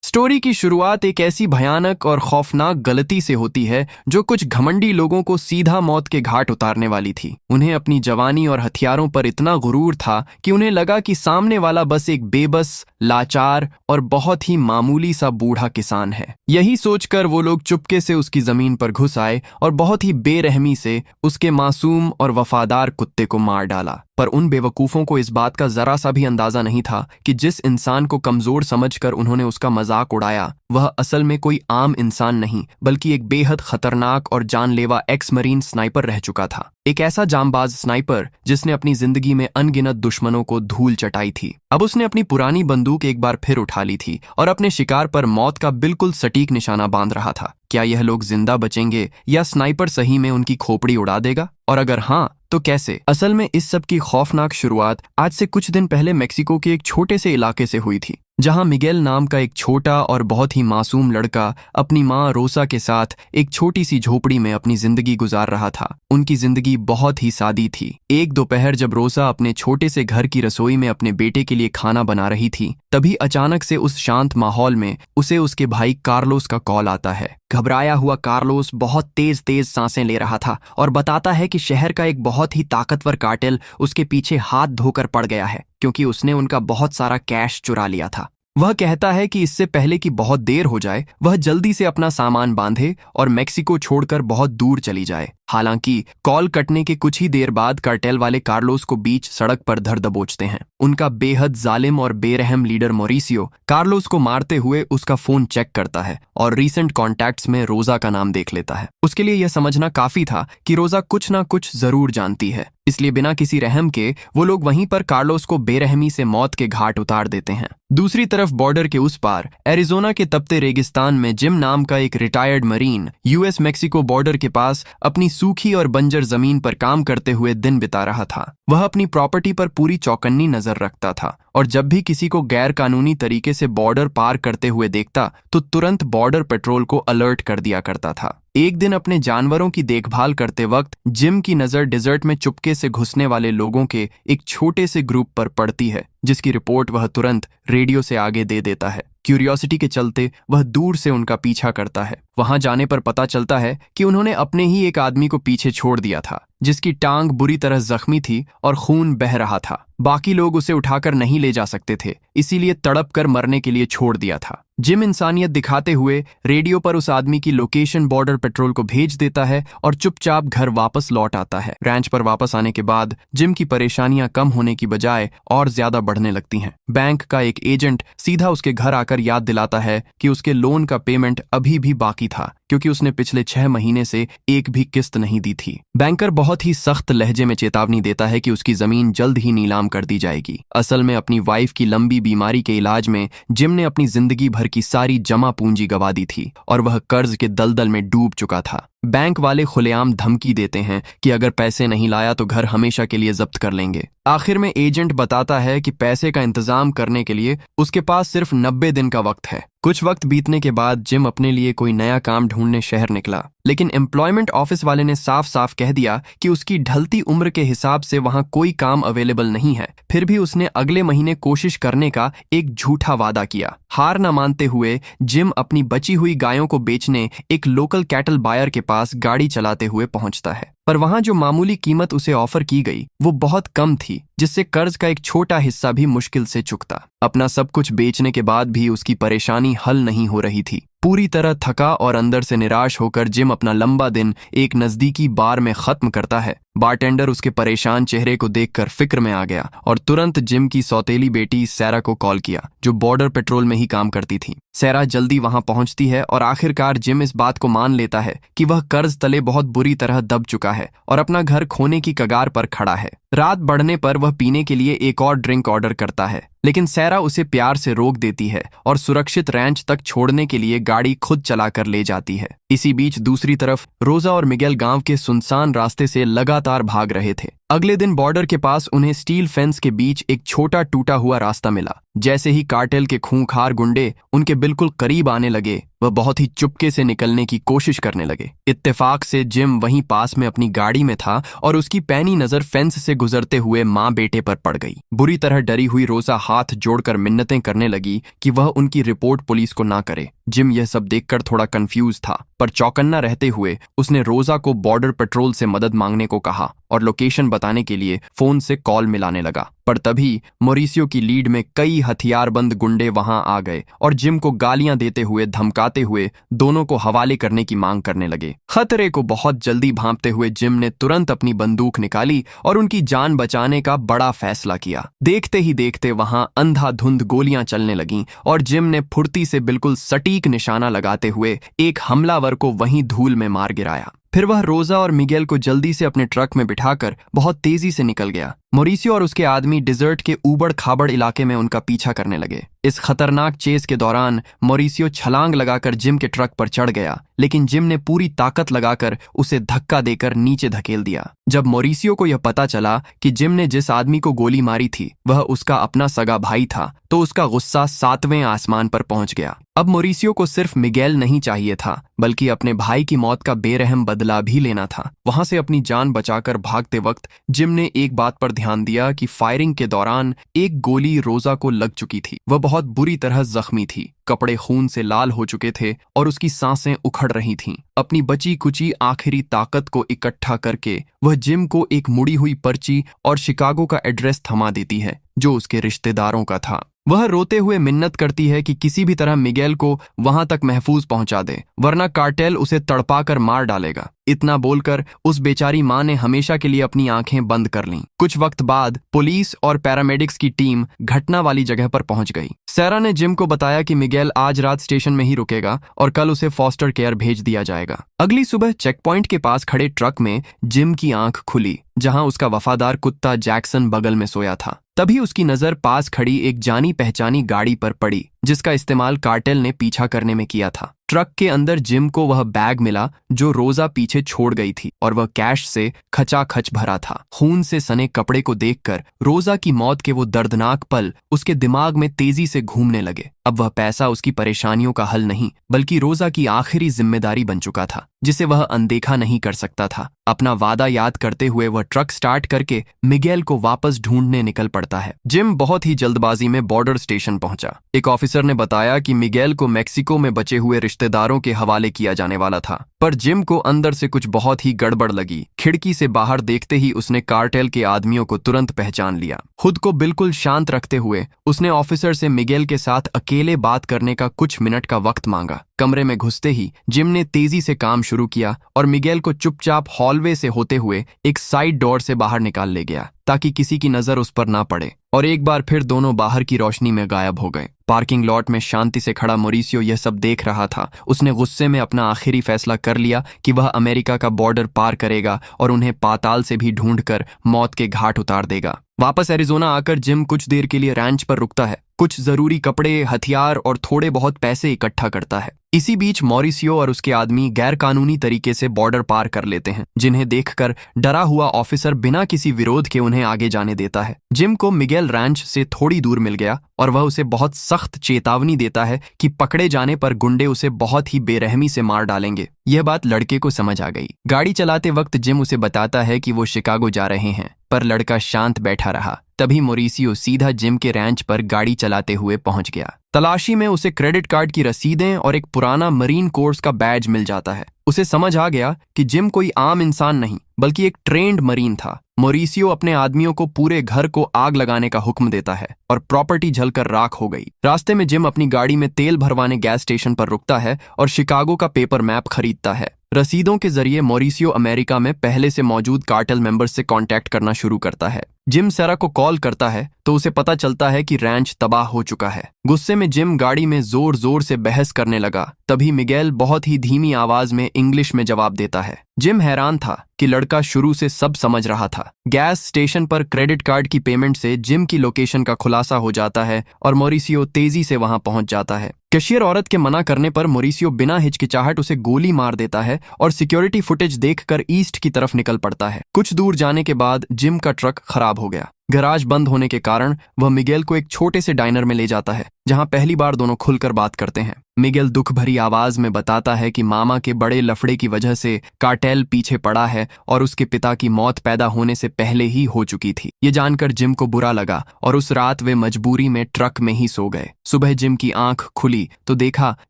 Story की शुरुआत एक ऐसी भयानक और खौफनाक गलती से होती है जो कुछ घमंडी लोगों को सीधा मौत के घाट उतारने वाली थी। उन्हें अपनी जवानी और हथियारों पर इतना गुरूर था कि उन्हें लगा कि सामने वाला बस एक बेबस, लाचार और बहुत ही मामूली सा बूढ़ा किसान है। यही सोचकर वो लोग चुपके से उसकी जमीन पर घुस आए और बहुत ही बेरहमी से उसके मासूम और वफादार कुत्ते को मार डाला। पर उन बेवकूफ़ों को इस बात का जरा सा भी अंदाजा नहीं था कि जिस इंसान को कमजोर समझकर उन्होंने उसका मजाक उड़ाया वह असल में कोई आम इंसान नहीं बल्कि एक बेहद खतरनाक और जानलेवा एक्स मरीन स्नाइपर रह चुका था। एक ऐसा जांबाज स्नाइपर जिसने अपनी जिंदगी में अनगिनत दुश्मनों को धूल चटाई थी। अब उसने अपनी पुरानी बंदूक एक बार फिर उठा ली थी और अपने शिकार पर मौत का बिल्कुल सटीक निशाना बांध रहा था। क्या यह लोग जिंदा बचेंगे या स्नाइपर सही में उनकी खोपड़ी उड़ा देगा, और अगर हाँ तो कैसे? असल में इस सब की खौफनाक शुरुआत आज से कुछ दिन पहले मेक्सिको के एक छोटे से इलाके से हुई थी, जहां मिगेल नाम का एक छोटा और बहुत ही मासूम लड़का अपनी माँ रोसा के साथ एक छोटी सी झोपड़ी में अपनी जिंदगी गुजार रहा था। उनकी जिंदगी बहुत ही सादी थी। एक दोपहर जब रोसा अपने छोटे से घर की रसोई में अपने बेटे के लिए खाना बना रही थी, तभी अचानक से उस शांत माहौल में उसे उसके भाई कार्लोस का कॉल आता है। घबराया हुआ कार्लोस बहुत तेज तेज सांसें ले रहा था और बताता है कि शहर का एक बहुत ही ताकतवर कार्टेल उसके पीछे हाथ धोकर पड़ गया है क्योंकि उसने उनका बहुत सारा कैश चुरा लिया था। वह कहता है कि इससे पहले कि बहुत देर हो जाए वह जल्दी से अपना सामान बांधे और मेक्सिको छोड़कर बहुत दूर चली जाए। हालांकि कॉल कटने के कुछ ही देर बाद कार्टेल वाले कार्लोस को बीच सड़क पर धर दबोचते हैं। उनका बेहद जालिम और बेरहम लीडर मॉरिसियो कार्लोस को मारते हुए उसका फोन चेक करता है और रीसेंट कॉन्टैक्ट्स में रोजा का नाम देख लेता है। उसके लिए यह समझना काफी था कि रोजा कुछ ना कुछ जरूर जानती है, इसलिए बिना किसी रहम के वो लोग वहीं पर कार्लोस को बेरहमी से मौत के घाट उतार देते हैं। दूसरी तरफ बॉर्डर के उस पार एरिजोना के तपते रेगिस्तान में जिम नाम का एक retired marine US Mexico border के पास अपनी सूखी और बंजर जमीन पर काम करते हुए दिन बिता रहा था। वह अपनी प्रॉपर्टी पर पूरी चौकन्नी नजर रखता था और जब भी किसी को गैर कानूनी तरीके से बॉर्डर पार करते हुए देखता तो तुरंत बॉर्डर पेट्रोल को अलर्ट कर दिया करता था। एक दिन अपने जानवरों की देखभाल करते वक्त जिम की नजर डिजर्ट में चुपके से घुसने वाले लोगों के एक छोटे से ग्रुप पर पड़ती है, जिसकी रिपोर्ट वह तुरंत रेडियो से आगे दे देता है। क्यूरियोसिटी के चलते वह दूर से उनका पीछा करता है। वहां जाने पर पता चलता है कि उन्होंने अपने ही एक आदमी को पीछे छोड़ दिया था, जिसकी टांग बुरी तरह जख्मी थी और खून बह रहा था। बाकी लोग उसे उठाकर नहीं ले जा सकते थे, इसीलिए तड़प कर मरने के लिए छोड़ दिया था। जिम इंसानियत दिखाते हुए रेडियो पर उस आदमी की लोकेशन बॉर्डर पेट्रोल को भेज देता है और चुपचाप घर वापस लौट आता है। रैंच पर वापस आने के बाद जिम की परेशानियां कम होने की बजाय और ज्यादा बढ़ने लगती हैं। बैंक का एक एजेंट सीधा उसके घर आकर याद दिलाता है कि उसके लोन का पेमेंट अभी भी बाकी था क्योंकि उसने पिछले 6 महीने से एक भी किस्त नहीं दी थी। बैंकर बहुत ही सख्त लहजे में चेतावनी देता है कि उसकी जमीन जल्द ही नीलाम कर दी जाएगी। असल में अपनी वाइफ की लंबी बीमारी के इलाज में जिम ने अपनी जिंदगी भर की सारी जमा पूंजी गंवा दी थी और वह कर्ज के दलदल में डूब चुका था। बैंक वाले खुलेआम धमकी देते हैं कि अगर पैसे नहीं लाया तो घर हमेशा के लिए जब्त कर लेंगे। आखिर में एजेंट बताता है कि पैसे का इंतजाम करने के लिए उसके पास सिर्फ 90 दिन का वक्त है। कुछ वक्त बीतने के बाद जिम अपने लिए कोई नया काम ढूंढने शहर निकला, लेकिन एम्प्लॉयमेंट ऑफिस वाले ने साफ साफ कह दिया कि उसकी ढलती उम्र के हिसाब से वहां कोई काम अवेलेबल नहीं है। फिर भी उसने अगले महीने कोशिश करने का एक झूठा वादा किया। हार न मानते हुए जिम अपनी बची हुई गायों को बेचने एक लोकल कैटल बायर के पास गाड़ी चलाते हुए पहुंचता है, पर वहां जो मामूली कीमत उसे ऑफर की गई वो बहुत कम थी, जिससे कर्ज का एक छोटा हिस्सा भी मुश्किल से चुकता। अपना सब कुछ बेचने के बाद भी उसकी परेशानी हल नहीं हो रही थी। पूरी तरह थका और अंदर से निराश होकर जिम अपना लंबा दिन एक नजदीकी बार में खत्म करता है। बारटेंडर उसके परेशान चेहरे को देखकर फिक्र में आ गया और तुरंत जिम की सौतेली बेटी सैरा को कॉल किया, जो बॉर्डर पेट्रोल में ही काम करती थी। सैरा जल्दी वहां पहुंचती है और आखिरकार जिम इस बात को मान लेता है कि वह कर्ज तले बहुत बुरी तरह दब चुका है और अपना घर खोने की कगार पर खड़ा है। रात बढ़ने पर वह पीने के लिए एक और ड्रिंक ऑर्डर करता है, लेकिन सैरा उसे प्यार से रोक देती है और सुरक्षित रैंच तक छोड़ने के लिए गाड़ी खुद चलाकर ले जाती है। इसी बीच दूसरी तरफ रोजा और मिगेल गांव के सुनसान रास्ते से लगातार भाग रहे थे। अगले दिन बॉर्डर के पास उन्हें स्टील फेंस के बीच एक छोटा टूटा हुआ रास्ता मिला। जैसे ही कार्टेल के खूंखार गुंडे उनके बिल्कुल करीब आने लगे, वह बहुत ही चुपके से निकलने की कोशिश करने लगे। इत्तेफाक से जिम वहीं पास में अपनी गाड़ी में था और उसकी पैनी नजर फेंस से गुजरते हुए माँ बेटे पर पड़ गई। बुरी तरह डरी हुई रोजा हाथ हाथ जोड़कर मिन्नतें करने लगी कि वह उनकी रिपोर्ट पुलिस को ना करे। जिम यह सब देखकर थोड़ा कंफ्यूज था, पर चौकन्ना रहते हुए उसने रोजा को बॉर्डर पेट्रोल से मदद मांगने को कहा और लोकेशन बताने के लिए फोन से कॉल मिलाने लगा। पर तभी मॉरिसियो की लीड में कई हथियारबंद गुंडे वहां आ गए और जिम को गालियां देते हुए धमकाते हुए दोनों को हवाले करने की मांग करने लगे। खतरे को बहुत जल्दी भांपते हुए जिम ने तुरंत अपनी बंदूक निकाली और उनकी जान बचाने का बड़ा फैसला किया। देखते ही देखते वहां अंधाधुंध गोलियां चलने लगीं और जिम ने फुर्ती से बिल्कुल सटीक निशाना लगाते हुए एक हमलावर को वहीं धूल में मार गिराया। फिर वह रोजा और मिगेल को जल्दी से अपने ट्रक में बिठाकर बहुत तेजी से निकल गया। मॉरिसियो और उसके आदमी डिजर्ट के ऊबड़ खाबड़ इलाके में उनका पीछा करने लगे। इस खतरनाक चेस के दौरान मॉरिसियो छलांग लगाकर जिम के ट्रक पर चढ़ गया, लेकिन जिम ने पूरी ताकत लगाकर उसे धक्का देकर नीचे धकेल दिया। जब मॉरिसियो को यह पता चला कि जिम ने जिस आदमी को गोली मारी थी वह उसका अपना सगा भाई था, तो उसका गुस्सा 7वें आसमान पर पहुंच गया। अब मॉरिसियो को सिर्फ मिगेल नहीं चाहिए था, बल्कि अपने भाई की मौत का बेरहम बदला भी लेना था। वहां से अपनी जान बचाकर भागते वक्त जिम ने एक बात पर ध्यान दिया कि फायरिंग के दौरान एक गोली रोजा को लग चुकी थी। वह बहुत बुरी तरह जख्मी थी, कपड़े खून से लाल हो चुके थे और उसकी सांसें उखड़ रही थीं। अपनी बची कुची आखिरी ताकत को इकट्ठा करके वह जिम को एक मुड़ी हुई पर्ची और शिकागो का एड्रेस थमा देती है, जो उसके रिश्तेदारों का था। वह रोते हुए मिन्नत करती है कि किसी भी तरह मिगेल को वहां तक महफूज पहुंचा दे, वरना कार्टेल उसे तड़पाकर मार डालेगा। इतना बोलकर उस बेचारी मां ने हमेशा के लिए अपनी आंखें बंद कर लीं। कुछ वक्त बाद पुलिस और पैरामेडिक्स की टीम घटना वाली जगह पर पहुंच गई। सैरा ने जिम को बताया कि मिगेल आज रात स्टेशन में ही रुकेगा और कल उसे फॉस्टर केयर भेज दिया जाएगा। अगली सुबह चेक पॉइंट के पास खड़े ट्रक में जिम की आंख खुली, जहां उसका वफादार कुत्ता जैक्सन बगल में सोया था। तभी उसकी नजर पास खड़ी एक जानी पहचानी गाड़ी पर पड़ी, जिसका इस्तेमाल कार्टेल ने पीछा करने में किया था। ट्रक के अंदर जिम को वह बैग मिला जो रोजा पीछे छोड़ गई थी, और वह कैश से खचाखच भरा था। खून से सने कपड़े को देखकर रोजा की मौत के वो दर्दनाक पल उसके दिमाग में तेजी से घूमने लगे। अब वह पैसा उसकी परेशानियों का हल नहीं, बल्कि रोजा की आखिरी जिम्मेदारी बन चुका था, जिसे वह अनदेखा नहीं कर सकता था। अपना वादा याद करते हुए वह ट्रक स्टार्ट करके मिगेल को वापस ढूंढने निकल पड़ता है। जिम बहुत ही जल्दबाजी में बॉर्डर स्टेशन पहुंचा। एक ऑफिसर ने बताया कि मिगेल को मेक्सिको में बचे हुए रिश्तेदारों के हवाले किया जाने वाला था, पर जिम को अंदर से कुछ बहुत ही गड़बड़ लगी। खिड़की से बाहर देखते ही उसने कार्टेल के आदमियों को तुरंत पहचान लिया। खुद को बिल्कुल शांत रखते हुए उसने ऑफिसर से मिगेल के साथ अकेले बात करने का कुछ मिनट का वक्त मांगा। कमरे में घुसते ही जिम ने तेजी से काम शुरू किया और मिगेल को चुपचाप हॉलवे से होते हुए एक साइड डोर से बाहर निकाल ले गया, ताकि किसी की नजर उस पर ना पड़े। और एक बार फिर दोनों बाहर की रोशनी में गायब हो गए। पार्किंग लॉट में शांति से खड़ा मॉरिसियो यह सब देख रहा था। उसने गुस्से में अपना आखिरी फैसला कर लिया कि वह अमेरिका का बॉर्डर पार करेगा और उन्हें पाताल से भी ढूंढकर मौत के घाट उतार देगा। वापस एरिजोना आकर जिम कुछ देर के लिए रैंच पर रुकता है, कुछ जरूरी कपड़े, हथियार और थोड़े बहुत पैसे इकट्ठा करता है। इसी बीच मॉरिसियो और उसके आदमी गैर कानूनी तरीके से बॉर्डर पार कर लेते हैं, जिन्हें देखकर डरा हुआ ऑफिसर बिना किसी विरोध के उन्हें आगे जाने देता है। जिम को मिगेल रैंच से थोड़ी दूर मिल गया और वह उसे बहुत सख्त चेतावनी देता है कि पकड़े जाने पर गुंडे उसे बहुत ही बेरहमी से मार डालेंगे। यह बात लड़के को समझ आ गई। गाड़ी चलाते वक्त जिम उसे बताता है कि वो शिकागो जा रहे हैं, पर लड़का शांत बैठा रहा। तभी मॉरिसियो सीधा जिम के रैंच पर गाड़ी चलाते हुए पहुंच गया। तलाशी में उसे क्रेडिट कार्ड की रसीदें और एक पुराना मरीन कोर्स का बैज मिल जाता है। उसे समझ आ गया कि जिम कोई आम इंसान नहीं, बल्कि एक ट्रेंड मरीन था। मॉरिसियो अपने आदमियों को पूरे घर को आग लगाने का हुक्म देता है और प्रॉपर्टी जलकर राख हो गई। रास्ते में जिम अपनी गाड़ी में तेल भरवाने गैस स्टेशन पर रुकता है और शिकागो का पेपर मैप खरीदता है। रसीदों के जरिए मॉरिसियो अमेरिका में पहले से मौजूद कार्टेल मेंबर्स से कांटेक्ट करना शुरू करता है। जिम सैरा को कॉल करता है तो उसे पता चलता है कि रैंच तबाह हो चुका है। गुस्से में जिम गाड़ी में जोर जोर से बहस करने लगा। तभी मिगेल बहुत ही धीमी आवाज में इंग्लिश में जवाब देता है। जिम हैरान था कि लड़का शुरू से सब समझ रहा था। गैस स्टेशन पर क्रेडिट कार्ड की पेमेंट से जिम की लोकेशन का खुलासा हो जाता है और मॉरिसियो तेजी से वहां पहुंच जाता है। कैशियर औरत के मना करने पर मॉरिसियो बिना हिचकिचाहट उसे गोली मार देता है और सिक्योरिटी फुटेज देखकर ईस्ट की तरफ निकल पड़ता है। कुछ दूर जाने के बाद जिम का ट्रक खराब हो गया। गैराज बंद होने के कारण वह मिगेल को एक छोटे से डाइनर में ले जाता है, जहां पहली बार दोनों खुलकर बात करते हैं। मिगेल दुख भरी आवाज में बताता है कि मामा के बड़े लफड़े की वजह से कार्टेल पीछे पड़ा है और उसके पिता की मौत पैदा होने से पहले ही हो चुकी थी। ये जानकर जिम को बुरा लगा और उस रात वे मजबूरी में ट्रक में ही सो गए। सुबह जिम की आंख खुली तो देखा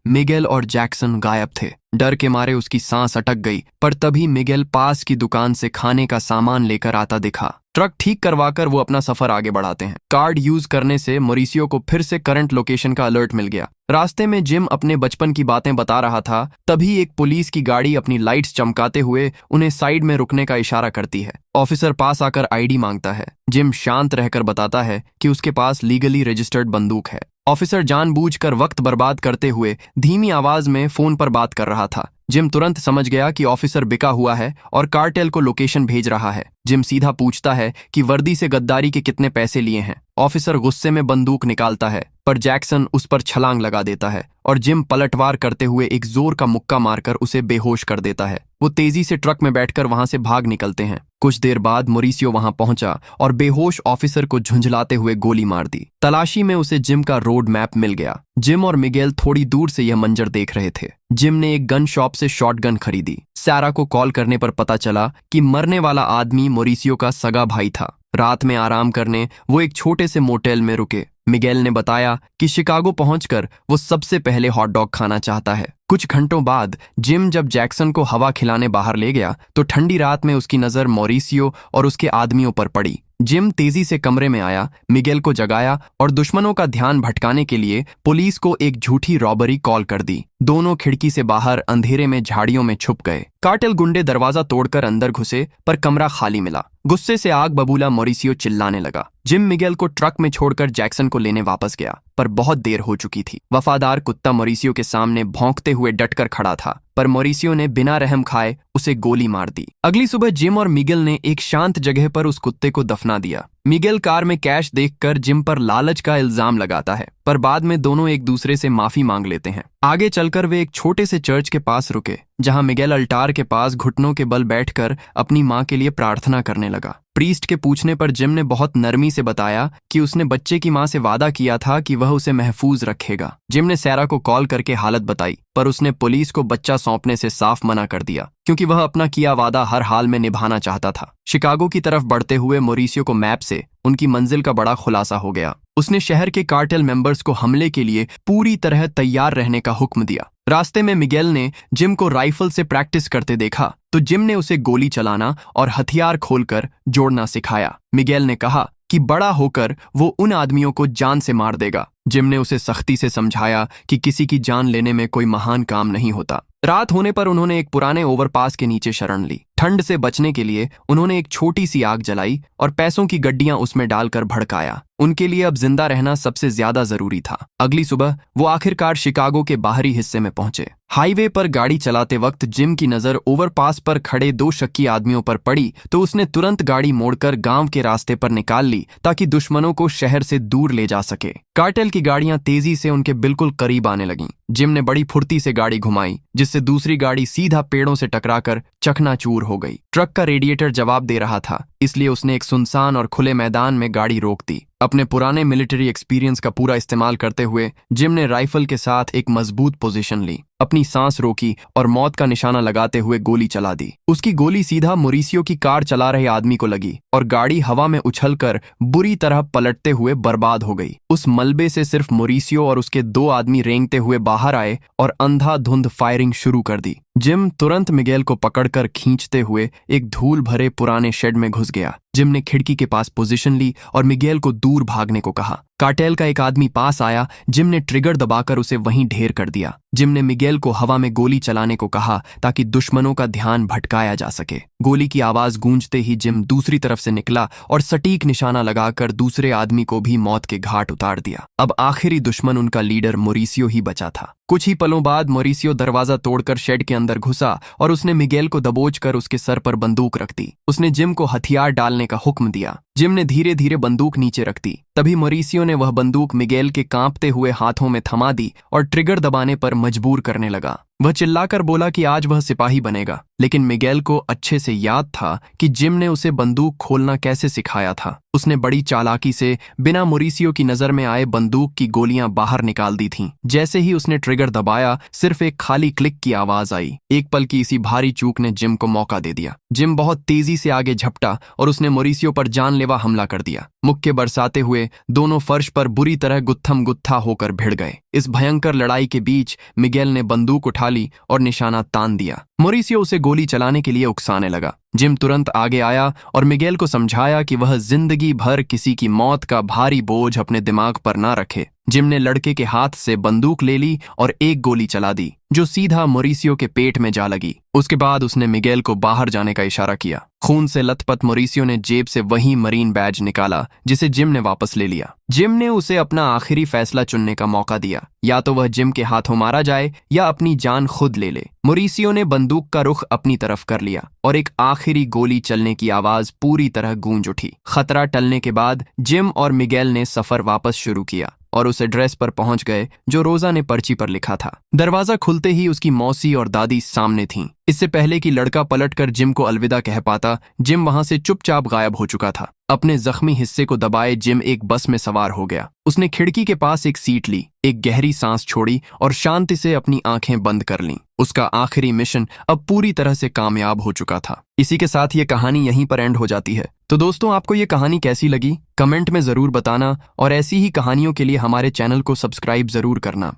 मिगेल और जैक्सन गायब थे। डर के मारे उसकी सांस अटक गई, पर तभी मिगेल पास की दुकान से खाने का सामान लेकर आता दिखा। ट्रक ठीक करवाकर वो अपना सफर आगे बढ़ाते हैं। कार्ड यूज करने से मोरिसियो को फिर से करंट लोकेशन का अलर्ट मिल गया। रास्ते में जिम अपने बचपन की बातें बता रहा था, तभी एक पुलिस की गाड़ी अपनी लाइट्स चमकाते हुए उन्हें साइड में रुकने का इशारा करती है। ऑफिसर पास आकर आईडी मांगता है। जिम शांत रहकर बताता है कि उसके पास लीगली रजिस्टर्ड बंदूक है। ऑफिसर जानबूझकर वक्त बर्बाद करते हुए धीमी आवाज में फोन पर बात कर रहा था। जिम तुरंत समझ गया कि ऑफिसर बिका हुआ है और कार्टेल को लोकेशन भेज रहा है। जिम सीधा पूछता है कि वर्दी से गद्दारी के कितने पैसे लिए हैं। ऑफिसर गुस्से में बंदूक निकालता है, पर जैक्सन उस पर छलांग लगा देता है और जिम पलटवार करते हुए एक जोर का मुक्का मारकर उसे बेहोश कर देता है। वो तेजी से ट्रक में बैठकर वहां से भाग निकलते हैं। कुछ देर बाद मोरिसियो वहां पहुंचा और बेहोश ऑफिसर को झुंझलाते हुए गोली मार दी। तलाशी में उसे जिम का रोड मैप मिल गया। जिम और मिगेल थोड़ी दूर से यह मंजर देख रहे थे। जिम ने एक गन शॉप से शॉटगन खरीदी। सैरा को कॉल करने पर पता चला कि मरने वाला आदमी मोरिसियो का सगा भाई था। रात में आराम करने वो एक छोटे से मोटेल में रुके। मिगेल ने बताया कि शिकागो पहुंचकर वो सबसे पहले हॉट डॉग खाना चाहता है। कुछ घंटों बाद जिम जब जैक्सन को हवा खिलाने बाहर ले गया तो ठंडी रात में उसकी नजर मोरिसियो और उसके आदमियों पर पड़ी। जिम तेजी से कमरे में आया, मिगेल को जगाया और दुश्मनों का ध्यान भटकाने के लिए पुलिस को एक झूठी रॉबरी कॉल कर दी। दोनों खिड़की से बाहर अंधेरे में झाड़ियों में छुप गए। कार्टेल गुंडे दरवाजा तोड़कर अंदर घुसे, पर कमरा खाली मिला। गुस्से से आग बबूला मोरिसियो चिल्लाने लगा। जिम मिगेल को ट्रक में छोड़कर जैक्सन को लेने वापस गया, पर बहुत देर हो चुकी थी। वफादार कुत्ता मोरिसियो के सामने भौंकते हुए डटकर खड़ा था, पर मोरिसियो ने बिना रहम खाए उसे गोली मार दी। अगली सुबह जिम और मिगेल ने एक शांत जगह पर उस कुत्ते को दफना दिया। मिगेल कार में कैश देखकर जिम पर लालच का इल्जाम लगाता है, पर बाद में दोनों एक दूसरे से माफी मांग लेते हैं। आगे चलकर वे एक छोटे से चर्च के पास रुके, जहां मिगेल अल्टार के पास घुटनों के बल बैठकर अपनी मां के लिए प्रार्थना करने लगा। प्रीस्ट के पूछने पर जिम ने बहुत नरमी से बताया कि उसने बच्चे की मां से वादा किया था कि वह उसे महफूज रखेगा। जिम ने सैरा को कॉल करके हालत बताई, पर उसने पुलिस को बच्चा सौंपने से साफ मना कर दिया, क्योंकि वह अपना किया वादा हर हाल में निभाना चाहता था। शिकागो की तरफ बढ़ते हुए मोरिसियो को मैप से उनकी मंजिल का बड़ा खुलासा हो गया। उसने शहर के कार्टेल मेंबर्स को हमले के लिए पूरी तरह तैयार रहने का हुक्म दिया। रास्ते में मिगेल ने जिम को राइफल से प्रैक्टिस करते देखा, तो जिम ने उसे गोली चलाना और हथियार खोलकर जोड़ना सिखाया। मिगेल ने कहा कि बड़ा होकर वो उन आदमियों को जान से मार देगा। जिम ने उसे सख्ती से समझाया कि किसी की जान लेने में कोई महान काम नहीं होता। रात होने पर उन्होंने एक पुराने ओवरपास के नीचे शरण ली। ठंड से बचने के लिए उन्होंने एक छोटी सी आग जलाई और पैसों की गड्डियां उसमें डालकर भड़काया। उनके लिए अब जिंदा रहना सबसे ज्यादा जरूरी था। अगली सुबह वो आखिरकार शिकागो के बाहरी हिस्से में पहुंचे। हाईवे पर गाड़ी चलाते वक्त जिम की नजर ओवरपास पर खड़े दो शक्की आदमियों पर पड़ी, तो उसने तुरंत गाड़ी मोड़कर गांव के रास्ते पर निकाल ली ताकि दुश्मनों को शहर से दूर ले जा सके। कार्टेल की गाड़ियां तेजी से उनके बिल्कुल करीब आने लगीं। जिम ने बड़ी फुर्ती से गाड़ी घुमाई, जिससे दूसरी गाड़ी सीधा पेड़ों से टकराकर चकनाचूर हो गई। ट्रक का रेडिएटर जवाब दे रहा था, इसलिए उसने एक सुनसान और खुले मैदान में गाड़ी रोक दी। अपने पुराने मिलिट्री एक्सपीरियंस का पूरा इस्तेमाल करते हुए जिम ने राइफल के साथ एक मजबूत पोजीशन ली, अपनी सांस रोकी और मौत का निशाना लगाते हुए गोली चला दी। उसकी गोली सीधा मोरिसियो की कार चला रहे आदमी को लगी और गाड़ी हवा में उछलकर बुरी तरह पलटते हुए बर्बाद हो गई। उस मलबे से सिर्फ मोरिसियो और उसके दो आदमी रेंगते हुए बाहर आए और अंधाधुंध फायरिंग शुरू कर दी। जिम तुरंत मिगेल को पकड़कर खींचते हुए एक धूल भरे पुराने शेड में घुस गया। जिम ने खिड़की के पास पोजीशन ली और मिगेल को दूर भागने को कहा। कार्टेल का एक आदमी पास आया। जिम ने ट्रिगर दबाकर उसे वहीं ढेर कर दिया। जिम ने मिगेल को हवा में गोली चलाने को कहा ताकि दुश्मनों का ध्यान भटकाया जा सके। गोली की आवाज गूंजते ही जिम दूसरी तरफ से निकला और सटीक निशाना लगाकर दूसरे आदमी को भी मौत के घाट उतार दिया। अब आखिरी दुश्मन उनका लीडर मोरिसियो ही बचा था। कुछ ही पलों बाद मोरिसियो दरवाजा तोड़कर शेड के अंदर घुसा और उसने मिगेल को दबोचकर उसके सर पर बंदूक रख दी। उसने जिम को हथियार डालने का हुक्म दिया। जिम ने धीरे धीरे बंदूक नीचे रख दी। तभी मोरिसियो ने वह बंदूक मिगेल के कांपते हुए हाथों में थमा दी और ट्रिगर दबाने पर मजबूर करने लगा। वह चिल्लाकर बोला कि आज वह सिपाही बनेगा, लेकिन मिगेल को अच्छे से याद था कि जिम ने उसे बंदूक खोलना कैसे सिखाया था। उसने बड़ी चालाकी से बिना मोरिसियो की नजर में आए बंदूक की गोलियां बाहर निकाल दी थीं। जैसे ही उसने ट्रिगर दबाया, सिर्फ एक खाली क्लिक की आवाज आई। एक पल की इसी भारी चूक ने जिम को मौका दे दिया। जिम बहुत तेजी से आगे झपटा और उसने मोरिसियो पर जानलेवा हमला कर दिया। मुक्के बरसाते हुए दोनों फर्श पर बुरी तरह गुत्थम गुत्था होकर भिड़ गए। इस भयंकर लड़ाई के बीच मिगेल ने बंदूक उठा ली और निशाना तान दिया। मोरिसियो उसे गोली चलाने के लिए उकसाने लगा। जिम तुरंत आगे आया और मिगेल को समझाया कि वह जिंदगी भर किसी की मौत का भारी बोझ अपने दिमाग पर ना रखे। जिम ने लड़के के हाथ से बंदूक ले ली और एक गोली चला दी, जो सीधा मोरिसियो के पेट में जा लगी। उसके बाद उसने मिगेल को बाहर जाने का इशारा किया। खून से लथपथ मोरिसियो ने जेब से वही मरीन बैज निकाला जिसे जिम ने वापस ले लिया। जिम ने उसे अपना आखिरी फैसला चुनने का मौका दिया, या तो वह जिम के हाथों मारा जाए या अपनी जान खुद ले ले। मोरिसियो ने बंदूक का रुख अपनी तरफ कर लिया और एक आखिरी गोली चलने की आवाज पूरी तरह गूंज उठी। खतरा टलने के बाद जिम और मिगेल ने सफर वापस शुरू किया और उस एड्रेस पर पहुंच गए जो रोजा ने पर्ची पर लिखा था। दरवाजा खुलते ही उसकी मौसी और दादी सामने थीं। इससे पहले कि लड़का पलटकर जिम को अलविदा कह पाता, जिम वहां से चुपचाप गायब हो चुका था। अपने जख्मी हिस्से को दबाए जिम एक बस में सवार हो गया। उसने खिड़की के पास एक सीट ली, एक गहरी सांस छोड़ी और शांति से अपनी आंखें बंद कर लीं। उसका आखिरी मिशन अब पूरी तरह से कामयाब हो चुका था। इसी के साथ ये कहानी यहीं पर एंड हो जाती है। तो दोस्तों, आपको ये कहानी कैसी लगी कमेंट में जरूर बताना और ऐसी ही कहानियों के लिए हमारे चैनल को सब्सक्राइब जरूर करना।